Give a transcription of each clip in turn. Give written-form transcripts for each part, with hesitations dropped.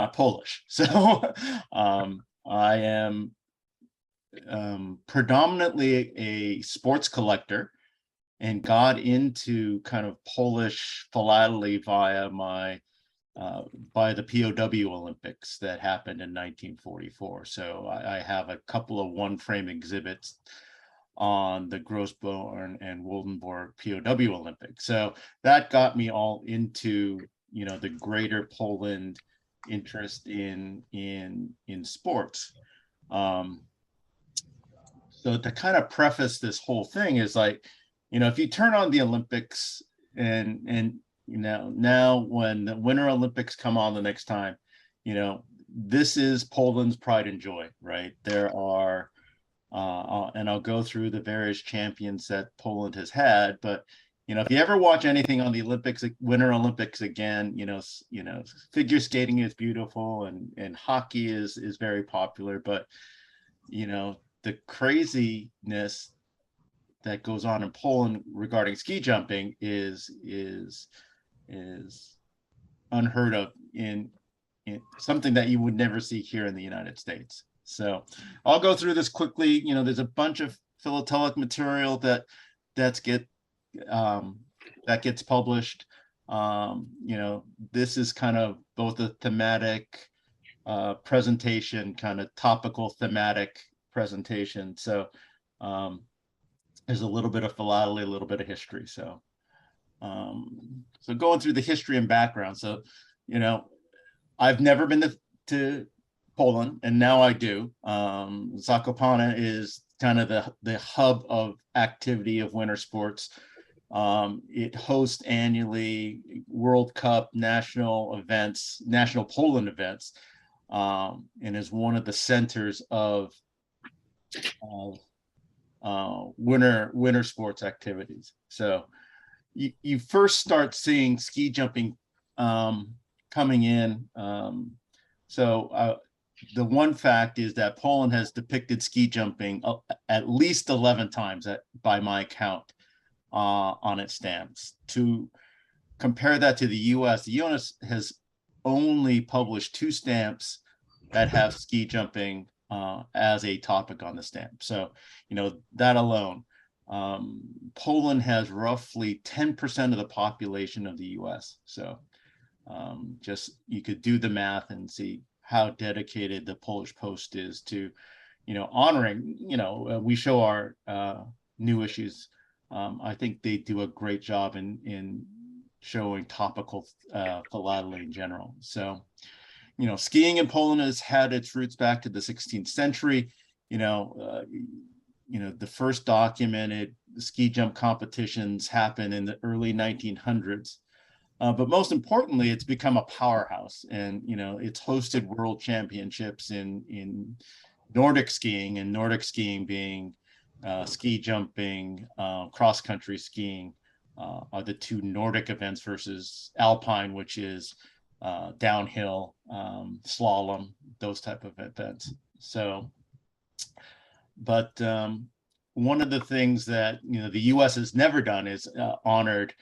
Polish. So I am predominantly a sports collector, and got into kind of Polish philately via my by the POW Olympics that happened in 1944. So I have a couple of one-frame exhibits on the Grossborn and Woldenborg POW Olympics. So that got me all into, the greater Poland interest in sports. So to kind of preface this whole thing is like, if you turn on the Olympics and now when the Winter Olympics come on the next time, this is Poland's pride and joy, right? There are, and I'll go through the various champions that Poland has had, but if you ever watch anything on the Olympics, Winter Olympics again, figure skating is beautiful and hockey is very popular, but the craziness that goes on in Poland regarding ski jumping is unheard of in something that you would never see here in the United States. So I'll go through this quickly. There's a bunch of philatelic material that gets published. This is kind of both a thematic presentation, kind of topical thematic presentation. So there's a little bit of philately, a little bit of history. So going through the history and background. So, I've never been to Poland, and now I do. Zakopane is kind of the hub of activity of winter sports. It hosts annually World Cup, national events, national Poland events, and is one of the centers of winter sports activities. So you first start seeing ski jumping coming in. The one fact is that Poland has depicted ski jumping at least 11 times by my count on its stamps. To compare that to the US has only published 2 stamps that have ski jumping as a topic on the stamp. So, that alone, Poland has roughly 10% of the population of the US. So just you could do the math and see how dedicated the Polish Post is to, honoring, we show our new issues. I think they do a great job in showing topical philately in general. So, skiing in Poland has had its roots back to the 16th century. The first documented ski jump competitions happened in the early 1900s. But most importantly, it's become a powerhouse, and it's hosted world championships in Nordic skiing, and Nordic skiing being ski jumping, cross country skiing are the 2 Nordic events versus Alpine, which is downhill, slalom, those type of events. So, but one of the things that the U.S. has never done is honored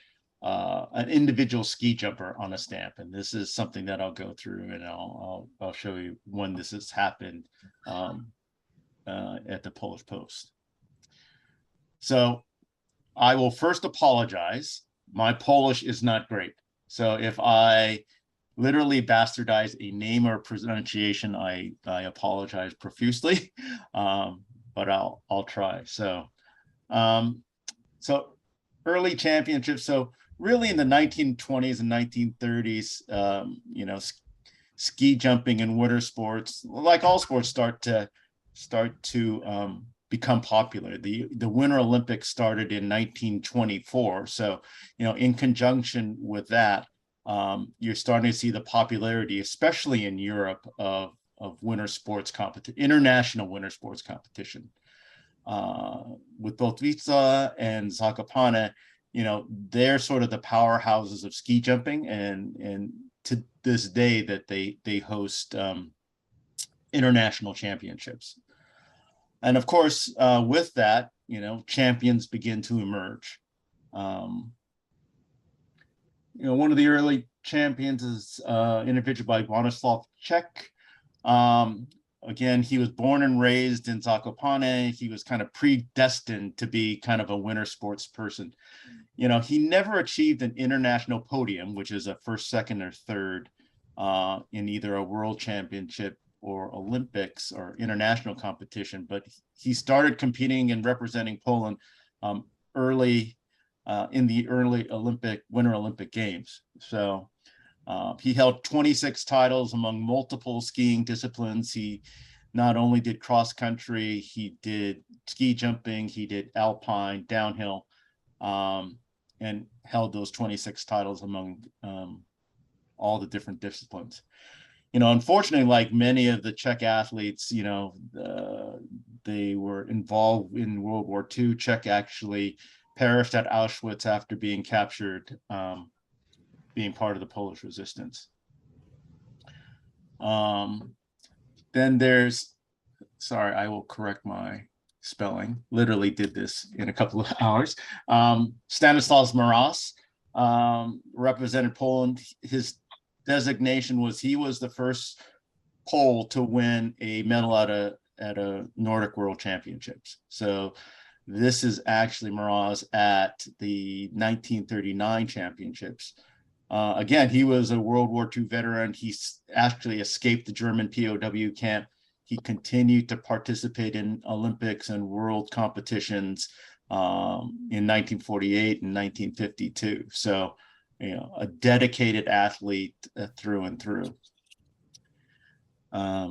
an individual ski jumper on a stamp, and this is something that I'll go through, and I'll show you when this has happened at the Polish Post. So I will first apologize. My Polish is not great, so if I literally bastardize a name or pronunciation, I apologize profusely, but I'll try. So early championships. So really in the 1920s and 1930s, ski jumping and winter sports, like all sports, start to become popular. The Winter Olympics started in 1924. So, in conjunction with that, you're starting to see the popularity, especially in Europe, of winter sports competition, international winter sports competition. With both Wisła and Zakopane, they're sort of the powerhouses of ski jumping, and to this day that they host international championships. And of course, with that, champions begin to emerge. One of the early champions is individual by Bronislaw Czech. Again, he was born and raised in Zakopane. He was kind of predestined to be kind of a winter sports person. You know, he never achieved an international podium, which is a first, second, or third in either a world championship or Olympics or international competition, but he started competing and representing Poland early in the early Winter Olympic Games. So he held 26 titles among multiple skiing disciplines. He not only did cross country, he did ski jumping, he did alpine, downhill, and held those 26 titles among all the different disciplines. You know, unfortunately, like many of the Czech athletes, you know, they were involved in World War II. Czech actually perished at Auschwitz after being captured, being part of the Polish resistance. Then there's, sorry, I will correct my spelling. Literally did this in a couple of hours. Stanisław Mróz represented Poland. His designation was he was the first Pole to win a medal at a Nordic World Championships. So this is actually Mróz at the 1939 championships. Again, he was a World War II veteran. He actually escaped the German POW camp. He continued to participate in Olympics and world competitions in 1948 and 1952. So, you know, a dedicated athlete through and through. I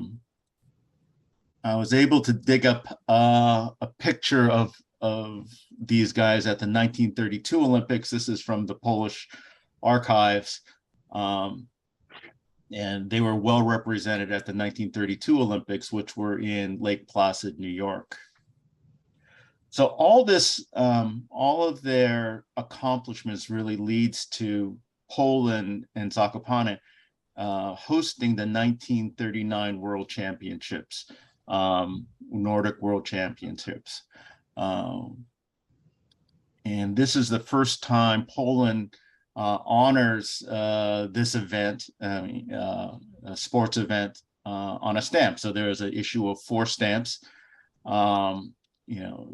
was able to dig up a picture of these guys at the 1932 Olympics. This is from the Polish archives. And they were well represented at the 1932 Olympics, which were in Lake Placid, New York. So all this, all of their accomplishments really leads to Poland and Zakopane hosting the 1939 World Championships, Nordic World Championships. And this is the first time Poland honors this event, a sports event, on a stamp. So there is an issue of 4 stamps. You know,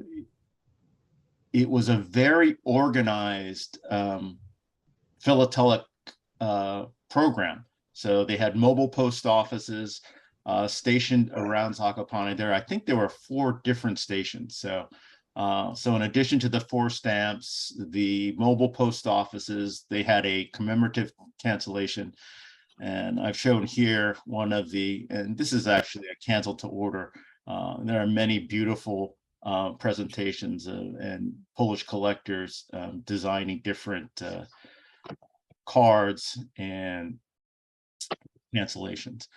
it was a very organized philatelic program. So they had mobile post offices stationed around Zakopane. I think there were 4 different stations. So in addition to the 4 stamps, the mobile post offices, they had a commemorative cancellation. And I've shown here one of the, and this is actually a cancel to order. There are many beautiful presentations and Polish collectors designing different cards and cancellations.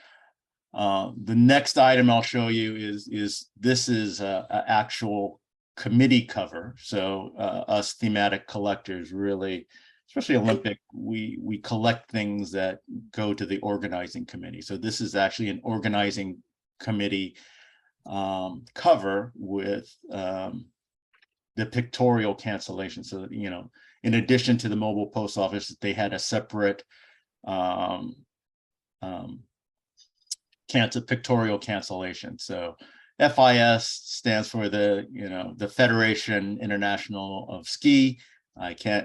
The next item I'll show you is this is an actual committee cover. So us thematic collectors really, especially Olympic, we collect things that go to the organizing committee. So this is actually an organizing committee cover with the pictorial cancellation. So, you know, in addition to the mobile post office, they had a separate pictorial cancellation. So FIS stands for the, you know, the Federation International of Ski.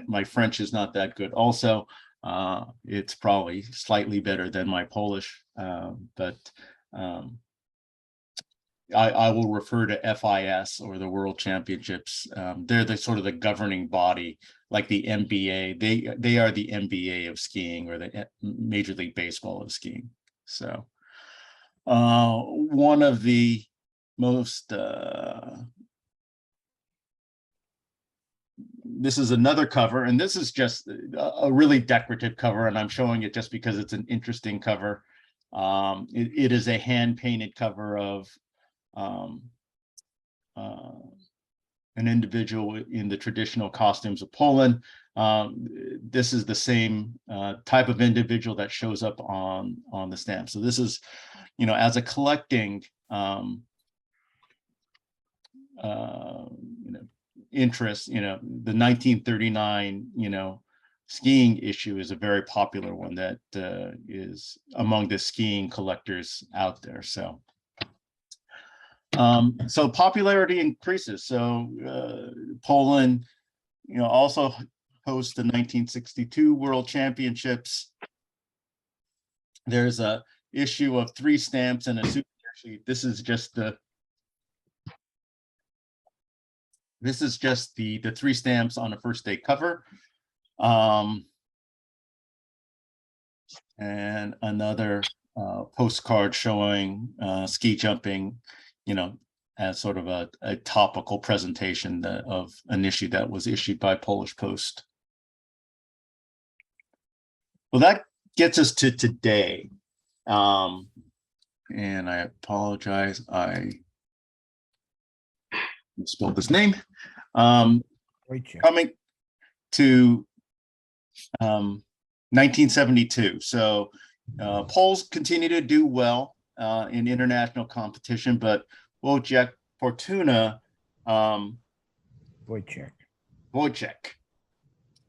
My French is not that good also. It's probably slightly better than my Polish, but I will refer to FIS or the World Championships. They're the sort of the governing body, like the NBA. They are the NBA of skiing, or the Major League Baseball of skiing. So one of the most this is another cover, and this is just a really decorative cover, and I'm showing it just because it's an interesting cover. It is a hand-painted cover of an individual in the traditional costumes of Poland. This is the same type of individual that shows up on the stamp. So this is, you know, as a collecting you know, interest, you know, the 1939, you know, skiing issue is a very popular one that is among the skiing collectors out there. So popularity increases. So Poland, also hosts the 1962 World Championships. There's a issue of 3 stamps and a souvenir sheet. This is just the 3 stamps on a first day cover. And another postcard showing ski jumping, as sort of a topical presentation of an issue that was issued by Polish Post. Well, that gets us to today. And I apologize, I spelled his name. Coming to 1972. So Poles continue to do well in international competition, but Wojciech Fortuna, Wojciech.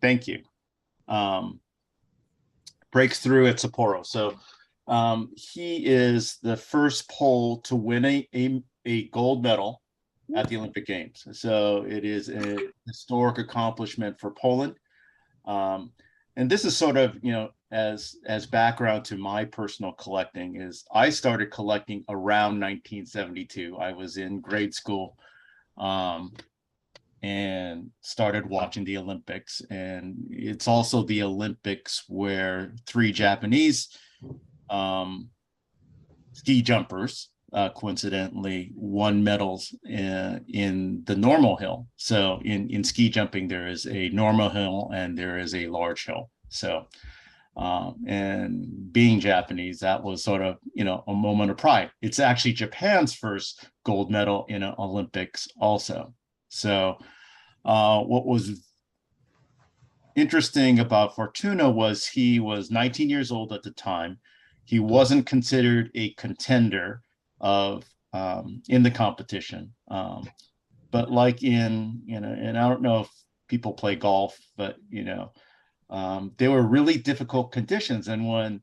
Thank you. Breaks through at Sapporo. So he is the first Pole to win a gold medal at the Olympic Games. So it is a historic accomplishment for Poland. And this is sort of, as background to my personal collecting, is I started collecting around 1972. I was in grade school and started watching the Olympics. And it's also the Olympics where 3 Japanese ski jumpers coincidentally won medals in the normal hill. So in ski jumping, there is a normal hill and there is a large hill. So and being Japanese, that was sort of, a moment of pride. It's actually Japan's first gold medal in an Olympics also. So what was interesting about Fortuna was he was 19 years old at the time. He wasn't considered a contender in the competition, but like and I don't know if people play golf, but they were really difficult conditions. And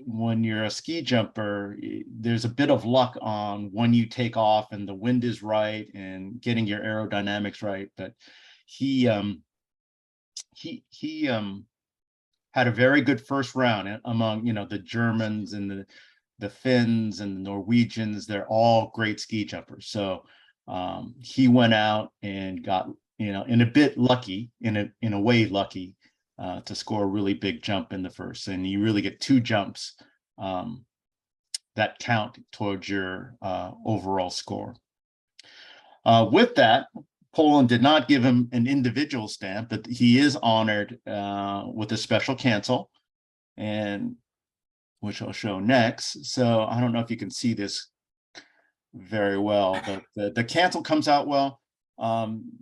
when you're a ski jumper, there's a bit of luck on when you take off and the wind is right and getting your aerodynamics right. But he had a very good first round among the Germans and the Finns and the Norwegians. They're all great ski jumpers. So he went out and got in a bit lucky, in a way lucky, to score a really big jump in the first. And you really get 2 jumps that count towards your overall score. With that, Poland did not give him an individual stamp, but he is honored with a special cancel, and which I'll show next. So I don't know if you can see this very well, but the cancel comes out well.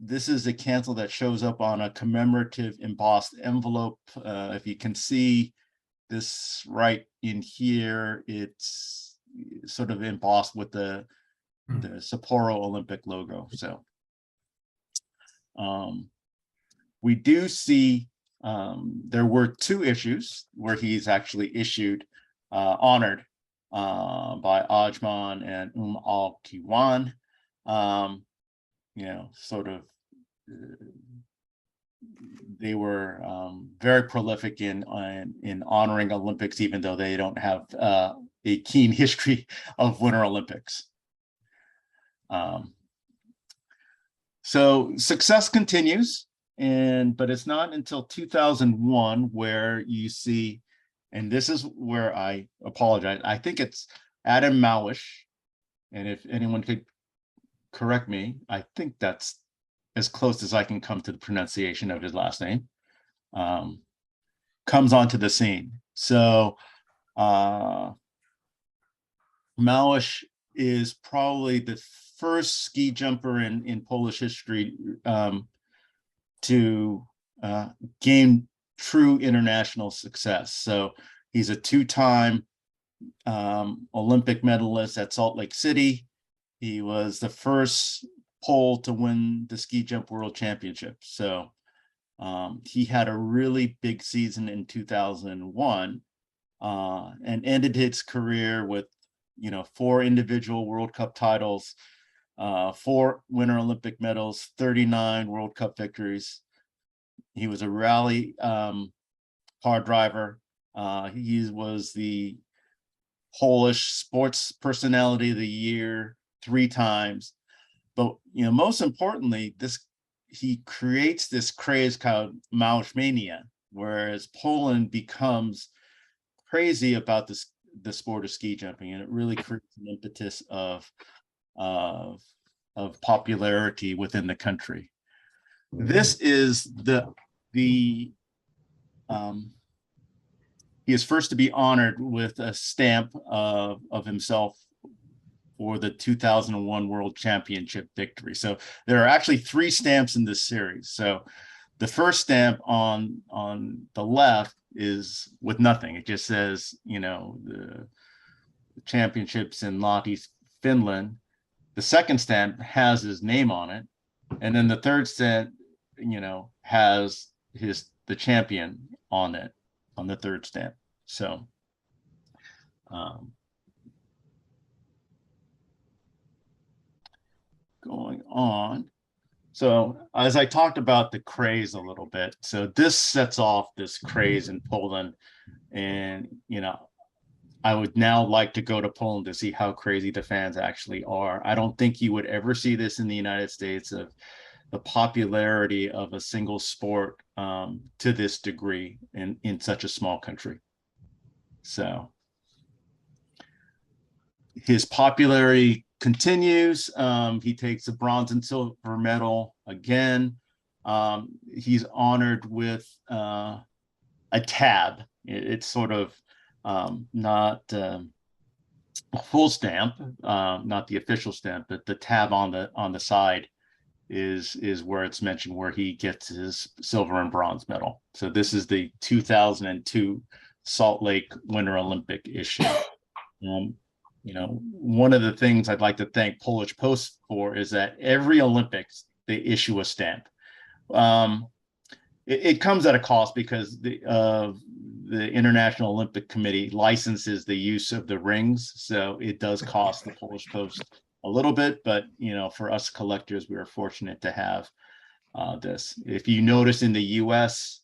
This is a cancel that shows up on a commemorative embossed envelope. If you can see this right in here, it's sort of embossed with the Sapporo Olympic logo. So we do see there were 2 issues where he's actually issued honored by Ajman and Al Kiwan. Sort of they were very prolific in honoring Olympics, even though they don't have a keen history of Winter Olympics. So success continues, but it's not until 2001 where you see, and this is where I apologize, I think it's Adam Małysz, and if anyone could correct me, I think that's as close as I can come to the pronunciation of his last name, comes onto the scene. So Małysz is probably the first ski jumper in Polish history to gain true international success. So he's a 2-time Olympic medalist at Salt Lake City. He was the first Pole to win the ski jump world championship. So He had a really big season in 2001 and ended his career with, 4 individual World Cup titles, 4 Winter Olympic medals, 39 World Cup victories. He was a rally car driver. He was the Polish Sports Personality of the Year 3 times. But most importantly, he creates this craze called Małż mania, whereas Poland becomes crazy about the sport of ski jumping, and it really creates an impetus of popularity within the country. This is he is first to be honored with a stamp of himself for the 2001 World Championship victory. So there are actually 3 stamps in this series. So the first stamp on the left is with nothing. It just says, the championships in Lahti, Finland. The second stamp has his name on it. And then the third stamp, has the champion on it, on the third stamp. So, going on. So as I talked about the craze a little bit, so this sets off this craze in Poland. And, I would now like to go to Poland to see how crazy the fans actually are. I don't think you would ever see this in the United States, of the popularity of a single sport to this degree in such a small country. So his popularity continues. He takes a bronze and silver medal again. He's honored with a tab. It's sort of not a full stamp, not the official stamp, but the tab on the side is where it's mentioned where he gets his silver and bronze medal. So this is the 2002 Salt Lake Winter Olympic issue. One of the things I'd like to thank Polish Post for is that every Olympics they issue a stamp. It comes at a cost because the International Olympic Committee licenses the use of the rings, so it does cost the Polish Post a little bit. But for us collectors, we are fortunate to have this. If you notice in the U.S.,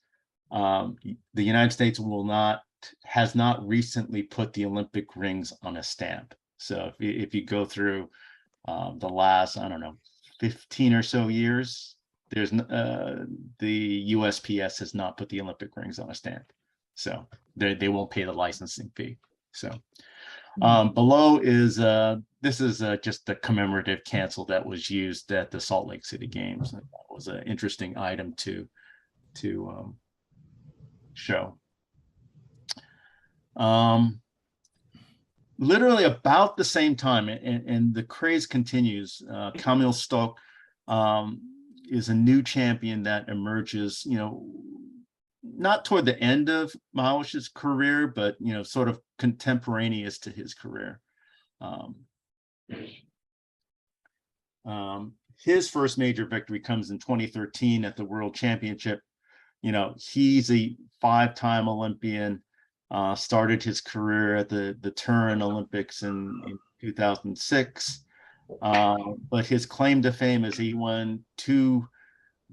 the United States has not recently put the Olympic rings on a stamp. So if you go through the last, 15 or so years, there's the USPS has not put the Olympic rings on a stamp. So they won't pay the licensing fee. So below is this is just the commemorative cancel that was used at the Salt Lake City Games. That was an interesting item to show. Literally about the same time, and the craze continues. Kamil Stok is a new champion that emerges, not toward the end of Małż's career, but sort of contemporaneous to his career. His first major victory comes in 2013 at the World Championship. He's a 5-time Olympian. Started his career at the Turin Olympics in 2006. But his claim to fame is he won 2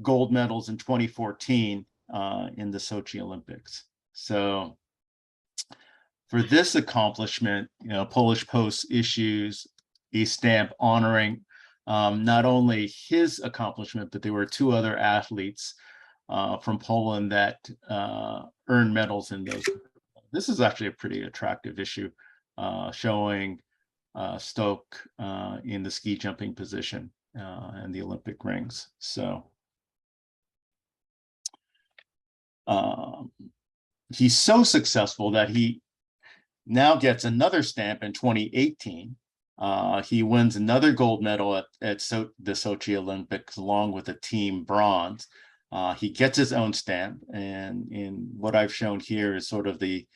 gold medals in 2014 in the Sochi Olympics. So for this accomplishment, Polish Post issues a stamp honoring not only his accomplishment, but there were 2 other athletes from Poland that earned medals in those. This is actually a pretty attractive issue showing Stok in the ski jumping position and the Olympic rings. So he's so successful that he now gets another stamp in 2018. He wins another gold medal at the Sochi Olympics along with a team bronze. He gets his own stamp, and in what I've shown here is sort of the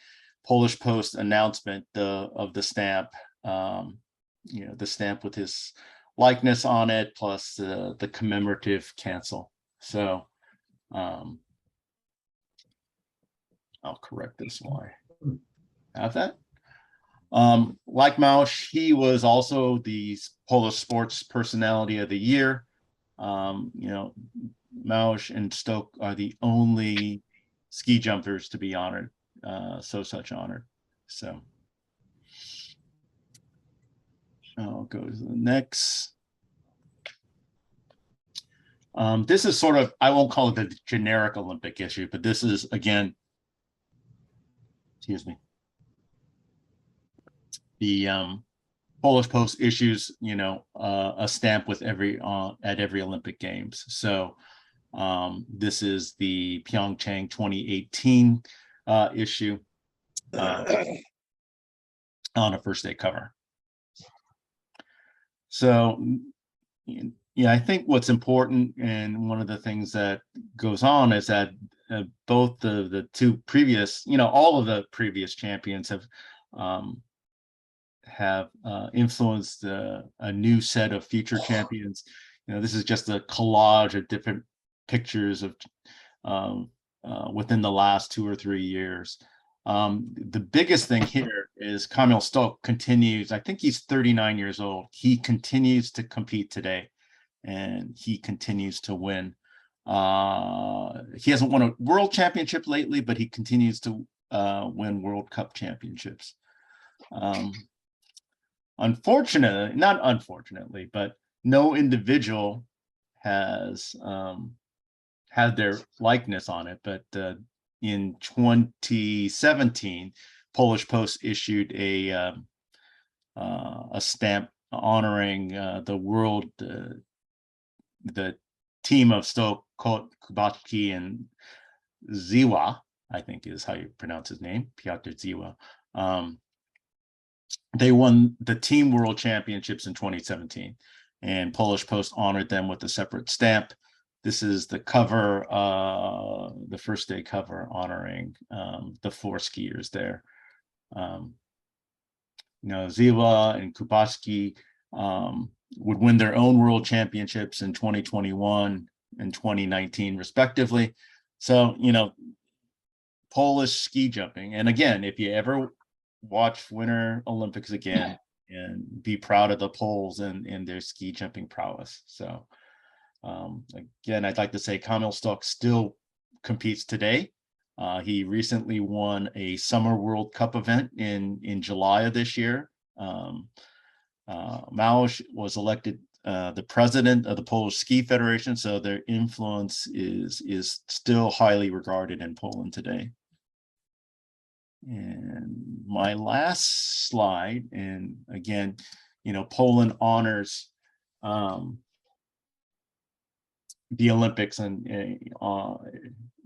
Polish Post announcement of the stamp. The stamp with his likeness on it, plus the commemorative cancel. So I'll correct this while I have that. Like Mausch, he was also the Polish Sports Personality of the Year. You know, Mausch and Stoke are the only ski jumpers to be honored, such honored. So I'll go to the next. This is sort of, I won't call it the generic Olympic issue, but this is, again, excuse me, the Polish Post issues, you know, a stamp with at every Olympic Games. So this is the Pyeongchang 2018 issue on a first day cover. So yeah, I think what's important, and one of the things that goes on, is that both the two previous, you know, all of the previous champions have influenced a new set of future champions. You know, this is just a collage of different pictures of within the last 2 or 3 years. The biggest thing here is Kamil Stoch continues. I think he's 39 years old. He continues to compete today, and he continues to win. He hasn't won a world championship lately, but he continues to win World Cup championships. Unfortunately, not unfortunately, but no individual has had their likeness on it. But in 2017, Polish Post issued a stamp honoring the team of Stoch, Kubacki, and Ziwa, I think is how you pronounce his name, Piotr Ziwa. They won the team world championships in 2017, and Polish Post honored them with a separate stamp. This is the cover, the first day cover, honoring the 4 skiers there. You know, Ziwa and Kubacki would win their own world championships in 2021 and 2019 respectively. So, you know, Polish ski jumping, and again, if you ever watch Winter Olympics again, and be proud of the Poles and their ski jumping prowess. So again, I'd like to say Kamil Stoch still competes today. He recently won a Summer World Cup event in July of this year. Mausch was elected the president of the Polish Ski Federation, so their influence is still highly regarded in Poland today. And my last slide, and again, you know, Poland honors the Olympics and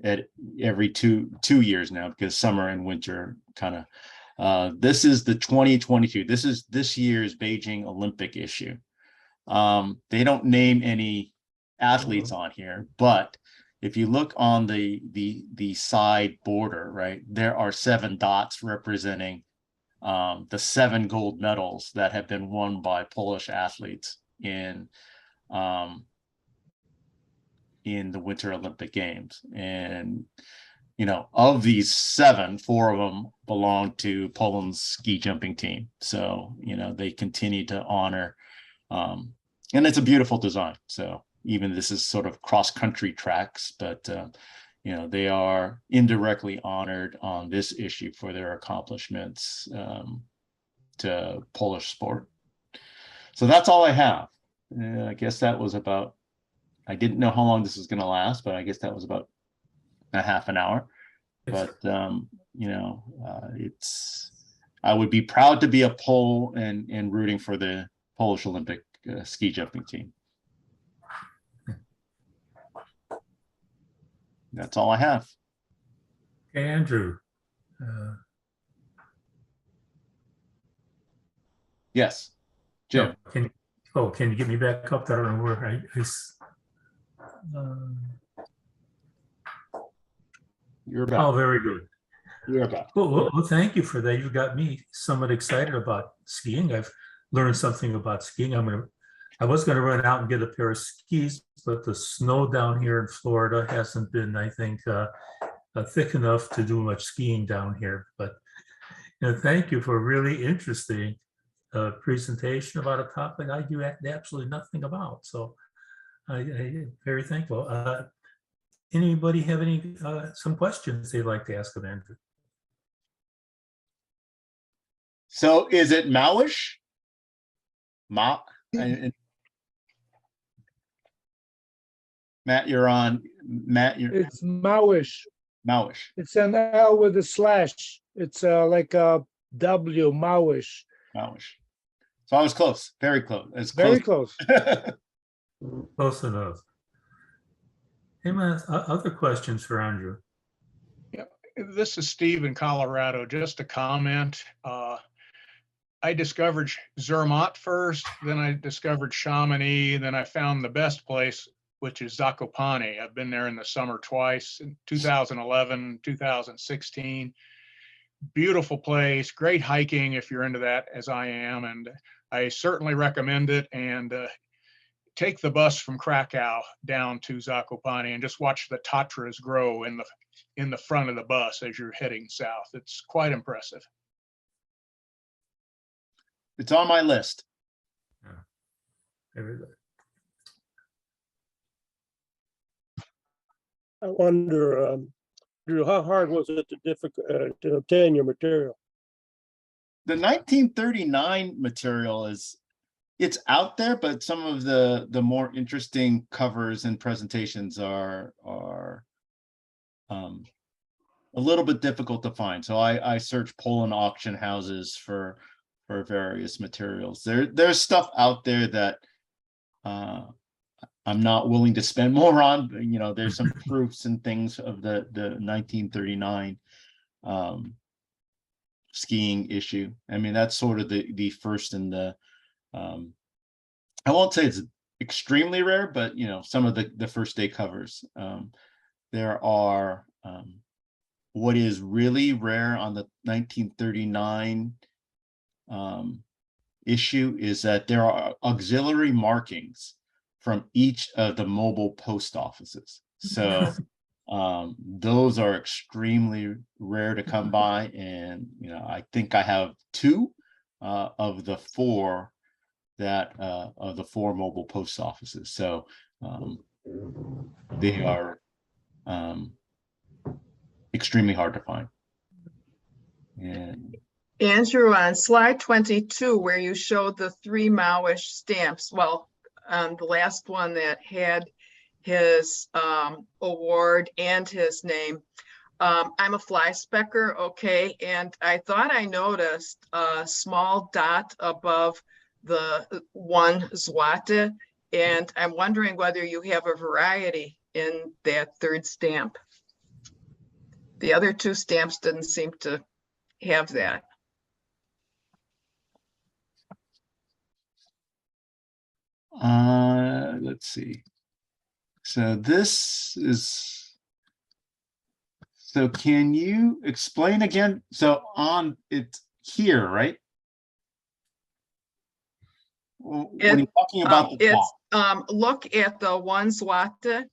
at every two years now, because summer and winter kind of this is the 2022, this is this year's Beijing Olympic issue. They don't name any athletes on here, but if you look on the side border, right, there are 7 dots representing the 7 gold medals that have been won by Polish athletes in the Winter Olympic Games. And, you know, of these 7, 4 of them belong to Poland's ski jumping team. So, you know, they continue to honor, and it's a beautiful design. So even this is sort of cross-country tracks, but you know, they are indirectly honored on this issue for their accomplishments to Polish sport. So that's all I have. I guess that was about, I didn't know how long this was going to last, but I guess that was about a half an hour. But you know, I would be proud to be a Pole and rooting for the Polish Olympic ski jumping team. That's all I have. Okay, Andrew. Yes, Jim. Can you get me back up? I don't know where You're back. Oh, very good. You're back. Well, thank you for that. You got me somewhat excited about skiing. I've learned something about skiing. I was going to run out and get a pair of skis, but the snow down here in Florida hasn't been, I think, thick enough to do much skiing down here, but thank you for a really interesting presentation about a topic I do absolutely nothing about. So I'm very thankful. Anybody have any some questions they'd like to ask of Andrew? So is it Maoish? And Matt, you're on. Matt, you're It's Maoish. Maoish. It's an L with a slash. It's like a W, Maoish. Maoish. So I was close, very close. As Very close. close. Close enough. Hey, man, other questions for Andrew? This is Steve in Colorado. Just a comment. I discovered Zermatt first, then I discovered Chamonix, then I found the best place, which is Zakopane. I've been there in the summer twice, in 2011, 2016. Beautiful place, great hiking if you're into that, as I am, and I certainly recommend it. And take the bus from Krakow down to Zakopane and just watch the Tatras grow in the front of the bus as you're heading south. It's quite impressive. It's on my list. Very good. I wonder, Drew, how hard was it to obtain your material? The 1939 material it's out there, but some of the more interesting covers and presentations are a little bit difficult to find. So I search Poland auction houses for various materials. There's stuff out there that I'm not willing to spend more on. You know, there's some proofs and things of the 1939 skiing issue. I mean, that's sort of the first in the I won't say it's extremely rare, but you know, some of the first day covers. There are what is really rare on the 1939 issue is that there are auxiliary markings from each of the mobile post offices. So those are extremely rare to come by, and you know, I think I have 2 of the 4 that of the 4 mobile post offices. So they are extremely hard to find. And Andrew, on slide 22, where you showed the 3 Maoish stamps, well, the last one that had his award and his name, I'm a fly specker, okay, and I thought I noticed a small dot above the 1 Zwarte, and I'm wondering whether you have a variety in that 3rd stamp. The other 2 stamps didn't seem to have that. let's see. So this is, so can you explain again? So on it's here, right? When you're talking about the top. Look at the 1 Zwarte.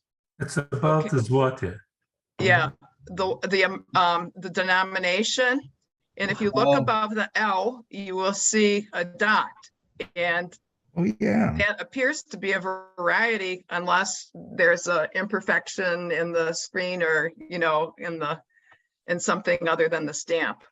It's about the Zwarte. Yeah, the denomination. And if you look above the L, you will see a dot. And Oh, yeah. that appears to be a variety unless there's a imperfection in the screen or, you know, in something other than the stamp.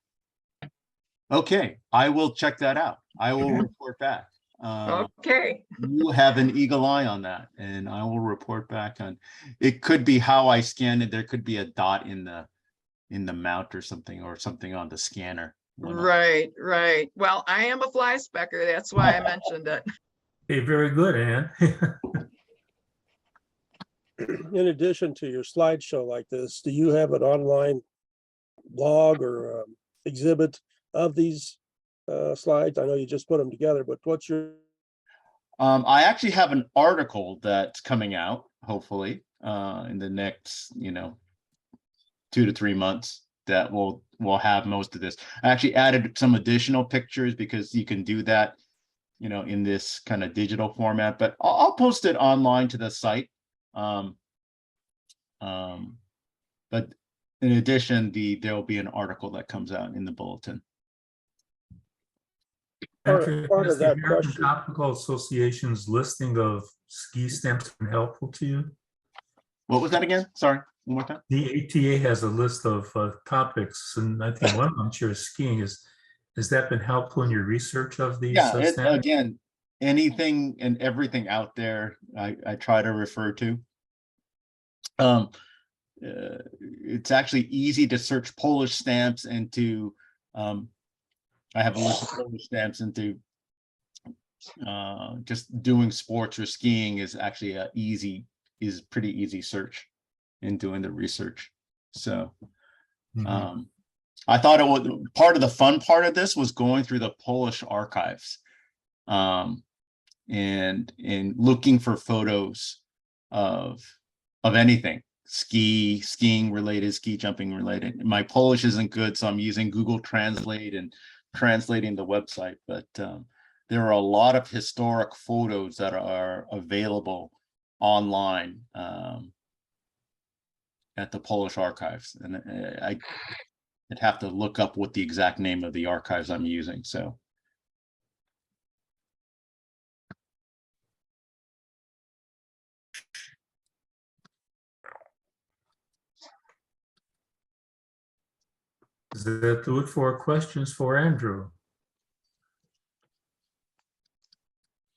Okay, I will check that out. I will Okay. report back. Okay, You have an eagle eye on that, and I will report back on. It could be how I scanned it. There could be a dot in the mount or something on the scanner. right. Well, I am a fly specker. That's why I mentioned it. Hey, very good, Ann. In addition to your slideshow like this, do you have an online blog or exhibit of these slides? I know you just put them together, but what's your? I actually have an article that's coming out, hopefully, in the next, 2 to 3 months that will have most of this. I actually added some additional pictures because you can do that, in this kind of digital format, but I'll post it online to the site. But in addition, there'll be an article that comes out in the bulletin. Andrew, part has of the that American question- Topical Association's listing of ski stamps been helpful to you? What was that again? Sorry, one more time. The ATA has a list of topics, and I think one of them sure is skiing. Has that been helpful in your research of these? Yeah, stamps? again, anything and everything out there, I try to refer to. It's actually easy to search Polish stamps and to, I have a list of Polish stamps, and to just doing sports or skiing is actually pretty easy search in doing the research. So Mhm. I thought it was part of the fun part of this was going through the Polish archives, and looking for photos of anything skiing related, ski jumping related. My Polish isn't good, so I'm using Google Translate and translating the website, but there are a lot of historic photos that are available online at the Polish archives, and I'd have to look up what the exact name of the archives I'm using. So Does that do it for questions for Andrew?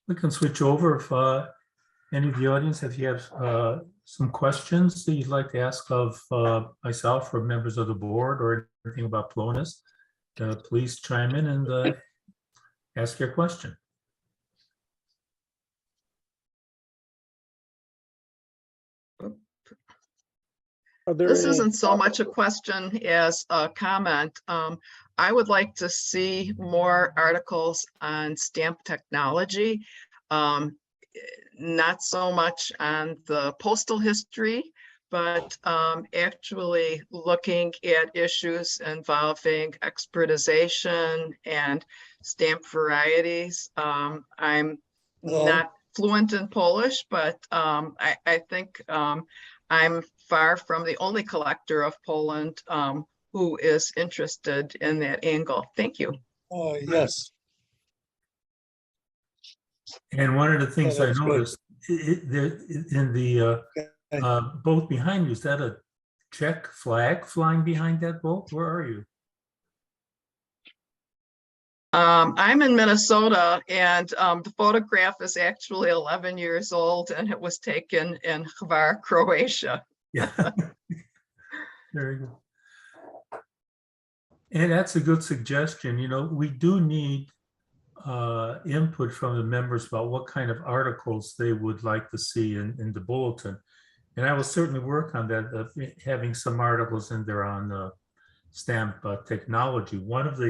We can switch over if any of the audience, if you have some questions that you'd like to ask of myself or members of the board or anything about Plonis, please chime in and ask your question. Are there This any- isn't so much a question as a comment. I would like to see more articles on stamp technology. Not so much on the postal history, but actually looking at issues involving expertization and stamp varieties. I'm not fluent in Polish, but I think I'm far from the only collector of Poland who is interested in that angle. Thank you. Yes, And one of the things I that's good. noticed in the boat behind you, is that a Czech flag flying behind that boat? Where are you? I'm in Minnesota, and the photograph is actually 11 years old, and it was taken in Hvar, Croatia. Yeah. Very good. And that's a good suggestion. You know, we do need input from the members about what kind of articles they would like to see in the bulletin. And I will certainly work on that, having some articles in there on stamp technology. One of the